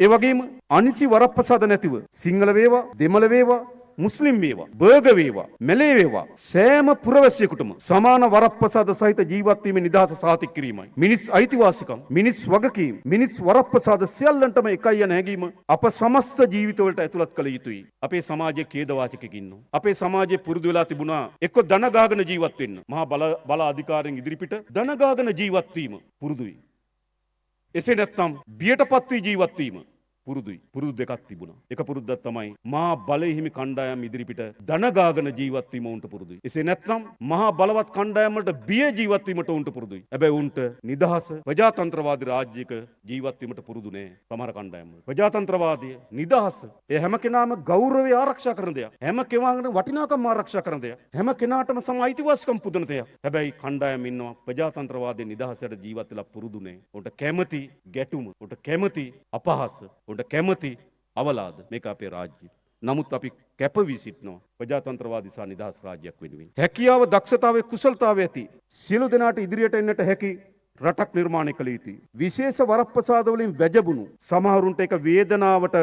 ඒ වගේම අනිසි වරප්‍රසාද නැතිව සිංහල වේවා, දෙමළ වේවා, මුස්ලිම් වේවා, බර්ග වේවා, මැලේ වේවා සෑම පුරවැසියෙකුටම සමාන වරප්‍රසාද සහිත ජීවත් වීමේ නිදහස සාතික කිරීමයි. මිනිස් අයිතිවාසිකම්, මිනිස් වගකීම්, මිනිස් වරප්‍රසාද සියල්ලන්ටම එකයි යන හැඟීම අප සමස්ත ජීවිතවලට ඇතුළත් කළ යුතුයි. අපේ සමාජයේ ඛේදවාචකෙක ඉන්නවා. අපේ සමාජයේ පුරුදු වෙලා තිබුණා එක්ක දන ගාගෙන ජීවත් වෙන්න. මහා බල අධිකාරියෙන් ඉදිරිපිට දන ගාගෙන ජීවත් වීම පුරුදුයි. එසේ නැත්නම් බියටපත් වී ජීවත් වීම පුරුදුයි. පුරුදු දෙකක් තිබුණා. එක පුරුද්දක් තමයි මහා බලය හිමි කණ්ඩායම් ඉදිරිපිට දන ගාගෙන ජීවත් වීම උන්ට පුරුදුයි. එසේ නැත්නම් මහා බලවත් කණ්ඩායම් වලට බිය ජීවත් වීමට උන්ට පුරුදුයි. හැබැයි උන්ට නිදහස ප්‍රජාතන්ත්‍රවාදී රාජ්‍යයක ජීවත් වීමට පුරුදු නෑ සමහර කණ්ඩායම් වල. ප්‍රජාතන්ත්‍රවාදී නිදහස ඒ හැම කෙනාම ගෞරවය ආරක්ෂා කරන දෙයක්. හැම කෙනාගේම වටිනාකම් ආරක්ෂා කරන දෙයක්. හැම කෙනාටම සම අයිතිවාසිකම් පුදන දෙයක්. හැබැයි කණ්ඩායම් ඉන්නවා ප්‍රජාතන්ත්‍රවාදී නිදහසට ජීවත් වෙලා පුරුදු නෑ. උන්ට කැමති ගැටුම, උන්ට කැමති අපහාස, උන්ට කැමති අවලාද. මේක අපේ රාජ්‍යය. නමුත් අපි කැපවී සිටිනවා ප්‍රජාතන්ත්‍රවාදී සහ නිදහස් රාජ්‍යයක් වෙනුවෙන්. හැකියාව, දක්ෂතාවය, කුසලතාවය ඇති සියලු දෙනාට ඉදිරියට එන්නට හැකි රටක් නිර්මාණය කළ යුතුයි. විශේෂ වරප්‍රසාද වලින් වැජබුණු සමහරුන්ට ඒක වේදනාවට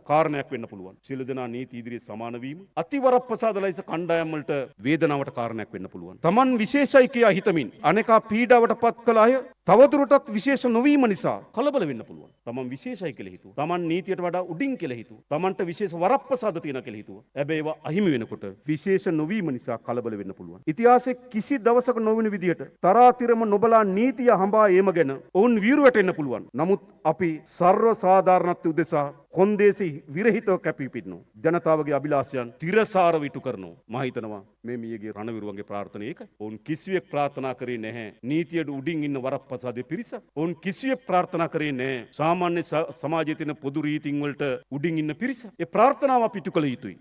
කාරණයක් වෙන්න පුළුවන්. සියලු දෙනා නීති ඉදිරියේ සමාන වීම අතිවරප්‍රසාද ලයිස කණ්ඩායම් වලට වේදනාවට කාරණයක් වෙන්න පුළුවන්. Taman විශේෂයි කියා හිතමින් අනේකා පීඩාවට පත් කළ අය තවදුරටත් විශේෂ නොවීම නිසා කලබල වෙන්න පුළුවන්. Taman විශේෂයි කියලා හිතුවා. Taman නීතියට වඩා උඩින් කියලා හිතුවා. Tamanට විශේෂ වරප්‍රසාද තියෙනවා කියලා හිතුවා. හැබැයි ඒවා අහිමි වෙනකොට විශේෂ නොවීම නිසා කලබල වෙන්න පුළුවන්. ඉතිහාසයේ කිසි දවසක නොවන විදියට තරාතිරම නොබලා නීතිය හඹා ඒම ගැන ඔවුන් වීරු වැටෙන්න පුළුවන්. නමුත් අපි සර්ව සාධාරණත්වය උදෙසා කොන්දේසි විරහිතව කැපී පිටිනෝ ජනතාවගේ අභිලාෂයන් තිරසාරව ඉටු කරනවා. මම හිතනවා මේ මියගේ රණවිරුවන්ගේ ප්‍රාර්ථනාව ඒකයි. ඔවුන් කිසිවෙක් ප්‍රාර්ථනා කරේ නැහැ නීතියට උඩින් ඉන්න වරප්‍රසාදේ පිරිස. ඔවුන් කිසිවෙක් ප්‍රාර්ථනා කරේ නැහැ සාමාන්‍ය සමාජයේ තියෙන පොදු රීතීන් වලට උඩින් ඉන්න පිරිස. ඒ ප්‍රාර්ථනාව අපි ඉටු කළ යුතුයි.